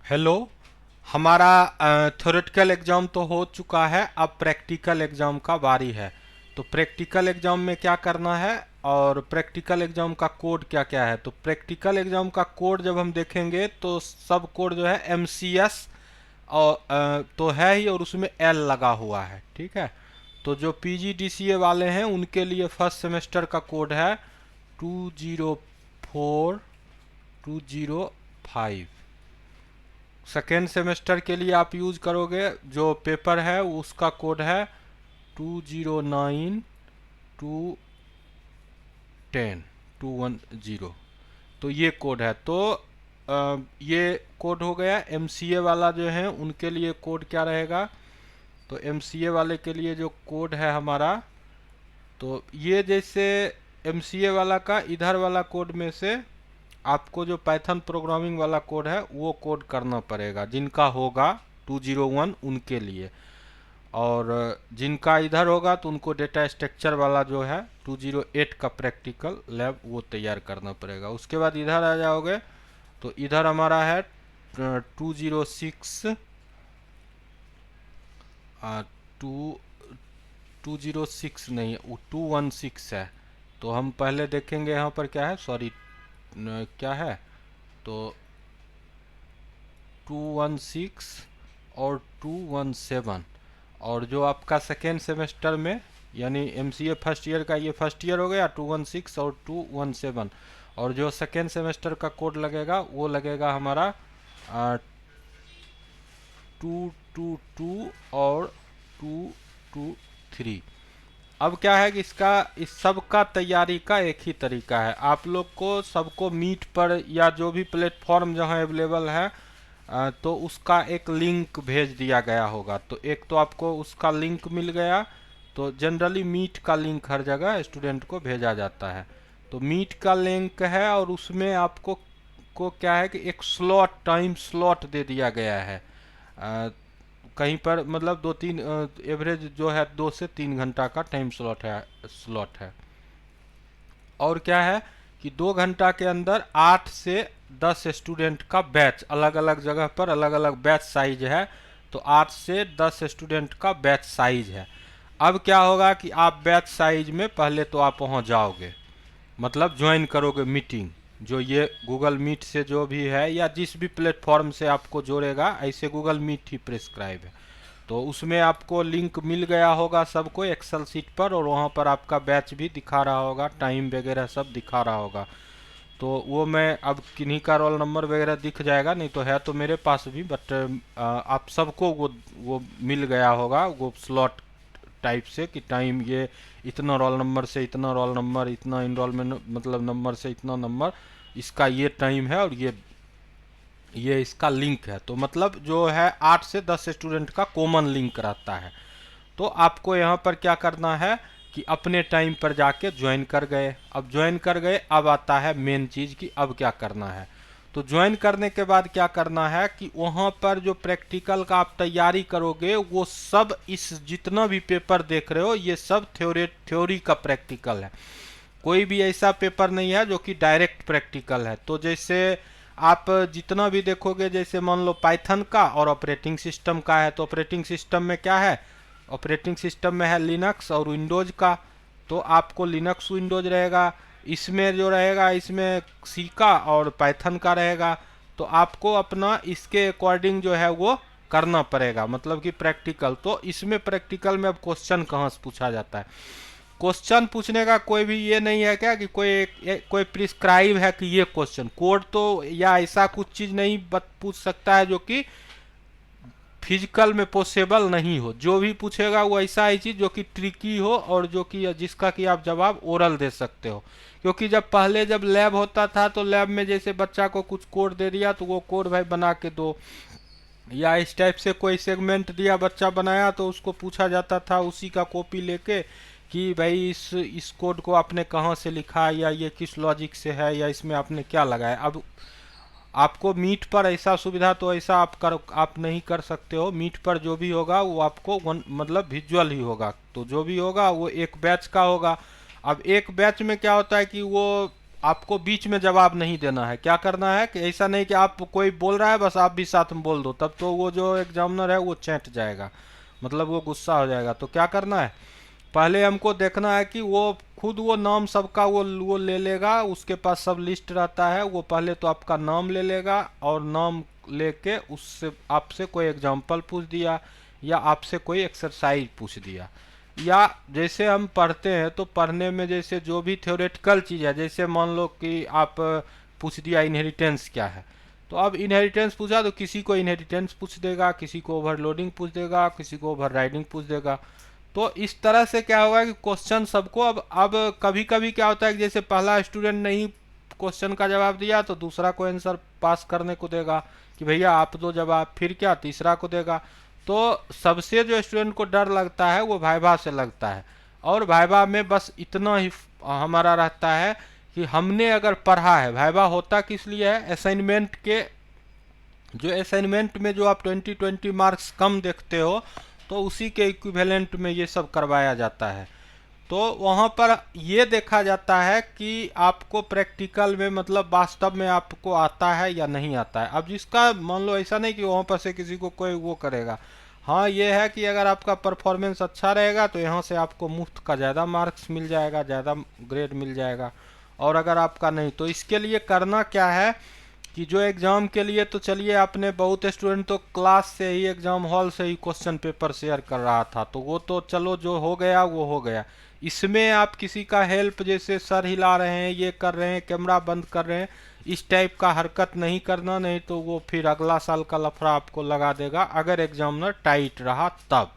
Hello. हमारा theoretical exam तो हो चुका है, अब प्रैक्टिकल एग्ज़ाम का बारी है। तो प्रैक्टिकल एग्ज़ाम में क्या करना है और प्रैक्टिकल एग्ज़ाम का कोड क्या क्या है। तो प्रैक्टिकल एग्ज़ाम का कोड जब हम देखेंगे तो सब कोड जो है MCS और तो है ही, और उसमें L लगा हुआ है। ठीक है। तो जो PGDCA वाले हैं उनके लिए फर्स्ट सेमेस्टर का कोड है 204205। सेकेंड सेमेस्टर के लिए आप यूज करोगे जो पेपर है उसका कोड है 209210। तो ये कोड है। तो ये कोड हो गया। MCA वाला जो है उनके लिए कोड क्या रहेगा। तो MCA वाले के लिए जो कोड है हमारा, तो ये जैसे MCA वाला का इधर वाला कोड में से आपको जो पाइथन प्रोग्रामिंग वाला कोड है वो कोड करना पड़ेगा, जिनका होगा 201 उनके लिए। और जिनका इधर होगा तो उनको डेटा स्ट्रक्चर वाला जो है 208 का प्रैक्टिकल लैब वो तैयार करना पड़ेगा। उसके बाद इधर आ जाओगे तो इधर हमारा है 206 टू 206 नहीं, 216 है। तो हम पहले देखेंगे यहाँ पर क्या है, सॉरी क्या है। तो 216 और 217, और जो आपका सेकेंड सेमेस्टर में यानी MCA फर्स्ट ईयर का ये फर्स्ट ईयर हो गया 216 और 217। और जो सेकेंड सेमेस्टर का कोड लगेगा वो लगेगा हमारा 222 और 223। अब क्या है कि इसका इस सब का तैयारी का एक ही तरीका है। आप लोग को सबको मीट पर या जो भी प्लेटफॉर्म जहां अवेलेबल है तो उसका एक लिंक भेज दिया गया होगा। तो एक तो आपको उसका लिंक मिल गया। तो जनरली मीट का लिंक हर जगह स्टूडेंट को भेजा जाता है। तो मीट का लिंक है और उसमें आपको क्या है कि एक स्लॉट, टाइम स्लॉट दे दिया गया है। कहीं पर मतलब 2-3 एवरेज जो है 2 से 3 घंटा का टाइम स्लॉट है। और क्या है कि 2 घंटा के अंदर 8 से 10 स्टूडेंट का बैच, अलग अलग जगह पर अलग अलग बैच साइज है। तो 8 से 10 स्टूडेंट का बैच साइज है। अब क्या होगा कि आप बैच साइज में पहले तो आप पहुंच जाओगे, मतलब ज्वाइन करोगे मीटिंग। जो ये गूगल मीट से जो भी है या जिस भी प्लेटफॉर्म से आपको जोड़ेगा, ऐसे गूगल मीट ही प्रिस्क्राइब है। तो उसमें आपको लिंक मिल गया होगा सबको एक्सेल सीट पर, और वहाँ पर आपका बैच भी दिखा रहा होगा, टाइम वगैरह सब दिखा रहा होगा। तो वो मैं अब किन्हीं का रोल नंबर वगैरह दिख जाएगा, नहीं तो है तो मेरे पास भी, बट आप सबको वो मिल गया होगा वो स्लॉट टाइप से कि टाइम ये इतना रोल नंबर से इतना रोल नंबर, इतना इनरोलमेंट मतलब नंबर से इतना नंबर, इसका ये टाइम है और ये इसका लिंक है। तो मतलब जो है 8 से 10 स्टूडेंट का कॉमन लिंक रहता है। तो आपको यहाँ पर क्या करना है कि अपने टाइम पर जाके ज्वाइन कर गए। अब ज्वाइन कर गए, अब आता है मेन चीज़ कि अब क्या करना है। तो ज्वाइन करने के बाद क्या करना है कि वहाँ पर जो प्रैक्टिकल का आप तैयारी करोगे वो सब, इस जितना भी पेपर देख रहे हो ये सब थ्योरी का प्रैक्टिकल है। कोई भी ऐसा पेपर नहीं है जो कि डायरेक्ट प्रैक्टिकल है। तो जैसे आप जितना भी देखोगे, जैसे मान लो पाइथन का और ऑपरेटिंग सिस्टम का है, तो ऑपरेटिंग सिस्टम में क्या है, ऑपरेटिंग सिस्टम में है लिनक्स और विंडोज का। तो आपको लिनक्स विंडोज रहेगा। इसमें जो रहेगा इसमें सी का और पाइथन का रहेगा। तो आपको अपना इसके अकॉर्डिंग जो है वो करना पड़ेगा, मतलब कि प्रैक्टिकल। तो इसमें प्रैक्टिकल में अब क्वेश्चन कहाँ से पूछा जाता है। क्वेश्चन पूछने का कोई भी ये नहीं है क्या कि कोई प्रिस्क्राइब है कि ये क्वेश्चन कोड तो या ऐसा कुछ चीज नहीं पूछ सकता है जो कि फिजिकल में पॉसिबल नहीं हो। जो भी पूछेगा वो ऐसा ही चीज जो कि ट्रिकी हो और जो कि जिसका कि आप जवाब ओरल दे सकते हो। क्योंकि जब पहले जब लैब होता था तो लैब में जैसे बच्चा को कुछ कोड दे दिया तो वो कोड भाई बना के दो, या इस टाइप से कोई सेगमेंट दिया बच्चा बनाया तो उसको पूछा जाता था उसी का कॉपी लेके कि भाई इस कोड को आपने कहाँ से लिखा, या ये किस लॉजिक से है, या इसमें आपने क्या लगाया। अब आपको मीट पर ऐसा सुविधा तो ऐसा आप नहीं कर सकते हो। मीट पर जो भी होगा वो आपको मतलब विजुअल ही होगा। तो जो भी होगा वो एक बैच का होगा। अब एक बैच में क्या होता है कि वो आपको बीच में जवाब नहीं देना है। क्या करना है कि ऐसा नहीं कि आप कोई बोल रहा है बस आप भी साथ में बोल दो, तब तो वो जो एग्जामिनर है वो चैंट जाएगा, मतलब वो गुस्सा हो जाएगा। तो क्या करना है, पहले हमको देखना है कि वो खुद वो नाम सबका वो ले लेगा, उसके पास सब लिस्ट रहता है, वो पहले तो आपका नाम ले लेगा और नाम लेके उससे आपसे कोई एग्जाम्पल पूछ दिया या आपसे कोई एक्सरसाइज पूछ दिया। या जैसे हम पढ़ते हैं तो पढ़ने में जैसे जो भी थ्योरेटिकल चीज़ है, जैसे मान लो कि आप पूछ दिया इनहेरिटेंस क्या है, तो अब इनहेरिटेंस पूछा तो किसी को इनहेरिटेंस पूछ देगा, किसी को ओवरलोडिंग पूछ देगा, किसी को ओवरराइडिंग पूछ देगा। तो इस तरह से क्या होगा कि क्वेश्चन सबको अब कभी कभी क्या होता है कि जैसे पहला स्टूडेंट नहीं क्वेश्चन का जवाब दिया तो दूसरा को आंसर पास करने को देगा कि भैया आप दो जवाब, फिर क्या तीसरा को देगा। तो सबसे जो स्टूडेंट को डर लगता है वो वाइवा से लगता है, और वाइवा में बस इतना ही हमारा रहता है कि हमने अगर पढ़ा है। वाइवा होता किस लिए है, असाइनमेंट के जो असाइनमेंट में जो आप 20 मार्क्स कम देखते हो तो उसी के इक्विवेलेंट में ये सब करवाया जाता है। तो वहाँ पर ये देखा जाता है कि आपको प्रैक्टिकल में मतलब वास्तव में आपको आता है या नहीं आता है। अब जिसका मान लो ऐसा नहीं कि वहाँ पर से किसी को कोई वो करेगा, हाँ ये है कि अगर आपका परफॉर्मेंस अच्छा रहेगा तो यहाँ से आपको मुफ्त का ज़्यादा मार्क्स मिल जाएगा, ज़्यादा ग्रेड मिल जाएगा। और अगर आपका नहीं, तो इसके लिए करना क्या है कि जो एग्ज़ाम के लिए तो चलिए आपने बहुत स्टूडेंट तो क्लास से ही एग्ज़ाम हॉल से ही क्वेश्चन पेपर शेयर कर रहा था, तो वो तो चलो जो हो गया वो हो गया। इसमें आप किसी का हेल्प जैसे सर हिला रहे हैं, ये कर रहे हैं, कैमरा बंद कर रहे हैं, इस टाइप का हरकत नहीं करना, नहीं तो वो फिर अगला साल का लफड़ा आपको लगा देगा अगर एग्जामिनर टाइट रहा तब।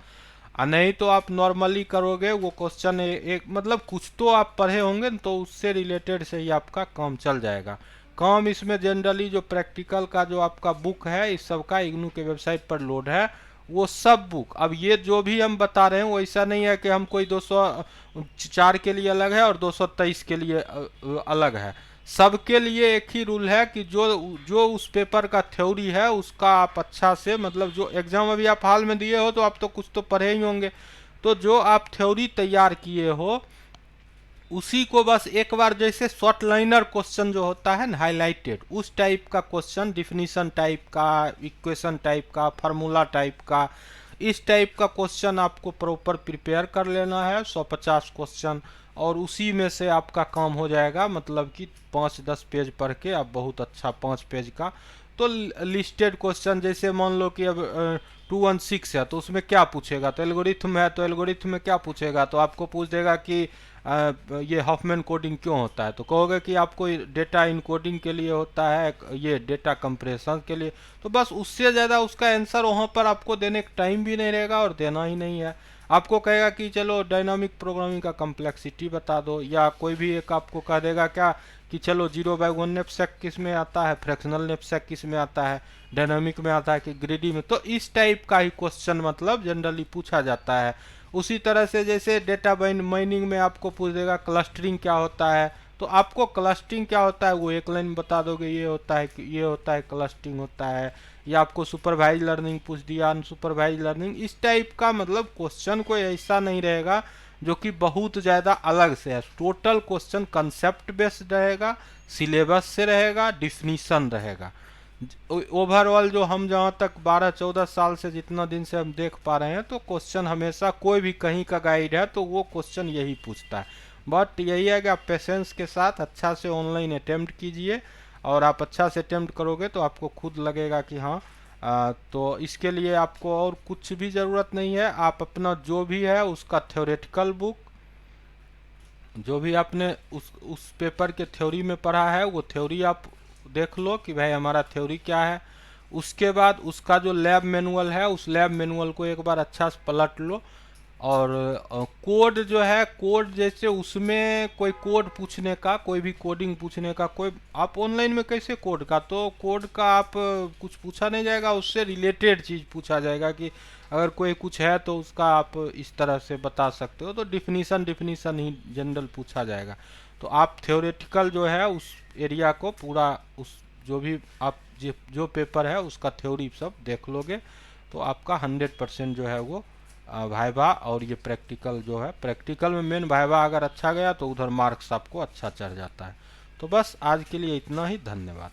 नहीं तो आप नॉर्मली करोगे वो क्वेश्चन एक मतलब कुछ तो आप पढ़े होंगे तो उससे रिलेटेड से ही आपका काम चल जाएगा। काम इसमें जनरली जो प्रैक्टिकल का जो आपका बुक है इस सब का इग्नू के वेबसाइट पर लोड है, वो सब बुक। अब ये जो भी हम बता रहे हैं वो ऐसा नहीं है कि हम कोई 204 के लिए अलग है और 223 के लिए अलग है। सबके लिए एक ही रूल है कि जो जो उस पेपर का थ्योरी है उसका आप अच्छा से मतलब जो एग्जाम अभी आप हाल में दिए हो तो आप तो कुछ तो पढ़े ही होंगे, तो जो आप थ्योरी तैयार किए हो उसी को बस एक बार जैसे शॉर्ट लाइनर क्वेश्चन जो होता है ना हाईलाइटेड, उस टाइप का क्वेश्चन, डिफिनीशन टाइप का, इक्वेशन टाइप का, फार्मूला टाइप का, इस टाइप का क्वेश्चन आपको प्रॉपर प्रिपेयर कर लेना है 150 क्वेश्चन, और उसी में से आपका काम हो जाएगा मतलब कि 5-10 पेज पढ़ के आप बहुत अच्छा 5 पेज का तो लिस्टेड क्वेश्चन। जैसे मान लो कि अब 216 है तो उसमें क्या पूछेगा, तो एल्गोरिथम है तो एल्गोरिथम में क्या पूछेगा, तो आपको पूछ देगा कि ये हॉफमैन कोडिंग क्यों होता है, तो कहोगे कि आपको डेटा इनकोडिंग के लिए होता है, ये डेटा कंप्रेशन के लिए। तो बस उससे ज़्यादा उसका आंसर वहाँ पर आपको देने का टाइम भी नहीं रहेगा और देना ही नहीं है। आपको कहेगा कि चलो डायनामिक प्रोग्रामिंग का कम्प्लेक्सिटी बता दो, या कोई भी एक आपको कह देगा क्या कि चलो 0/1 नैपसैक किस में आता है, फ्रैक्शनल नैपसैक किस में आता है, डायनामिक में आता है कि ग्रेडी में। तो इस टाइप का ही क्वेश्चन मतलब जनरली पूछा जाता है। उसी तरह से जैसे डेटा माइनिंग में आपको पूछ देगा क्लस्टरिंग क्या होता है, तो आपको क्लस्टरिंग क्या होता है वो एक लाइन में बता दोगे, ये होता है कि ये होता है क्लस्टरिंग होता है। या आपको सुपरवाइज लर्निंग पूछ दिया, अनसुपरवाइज लर्निंग, इस टाइप का मतलब क्वेश्चन कोई ऐसा नहीं रहेगा जो कि बहुत ज़्यादा अलग से है। टोटल क्वेश्चन कंसेप्ट बेस्ड रहेगा, सिलेबस से रहेगा, डिफिनीशन रहेगा। ओवरऑल जो हम जहाँ तक 12-14 साल से जितना दिन से हम देख पा रहे हैं तो क्वेश्चन हमेशा कोई भी कहीं का गाइड है तो वो क्वेश्चन यही पूछता है। बट यही है कि आप पेशेंस के साथ अच्छा से ऑनलाइन अटेम्प्ट कीजिए, और आप अच्छा से अटेम्प्ट करोगे तो आपको खुद लगेगा कि हाँ तो इसके लिए आपको और कुछ भी ज़रूरत नहीं है। आप अपना जो भी है उसका थ्योरेटिकल बुक, जो भी आपने उस पेपर के थ्योरी में पढ़ा है वो थ्योरी आप देख लो कि भाई हमारा थ्योरी क्या है। उसके बाद उसका जो लैब मैनुअल है उस लैब मैनुअल को एक बार अच्छा से पलट लो, और कोड जो है कोड जैसे उसमें कोई कोड पूछने का, कोई भी कोडिंग पूछने का, कोई आप ऑनलाइन में कैसे कोड का, तो कोड का आप कुछ पूछा नहीं जाएगा, उससे रिलेटेड चीज़ पूछा जाएगा कि अगर कोई कुछ है तो उसका आप इस तरह से बता सकते हो, तो डिफिनीशन ही जनरल पूछा जाएगा। तो आप थ्योरेटिकल जो है उस एरिया को पूरा उस जो भी आप जो पेपर है उसका थ्योरी सब देख लोगे तो आपका 100% जो है वो वाइवा और ये प्रैक्टिकल जो है, प्रैक्टिकल में मेन वाइवा अगर अच्छा गया तो उधर मार्क्स आपको अच्छा चढ़ जाता है। तो बस आज के लिए इतना ही, धन्यवाद।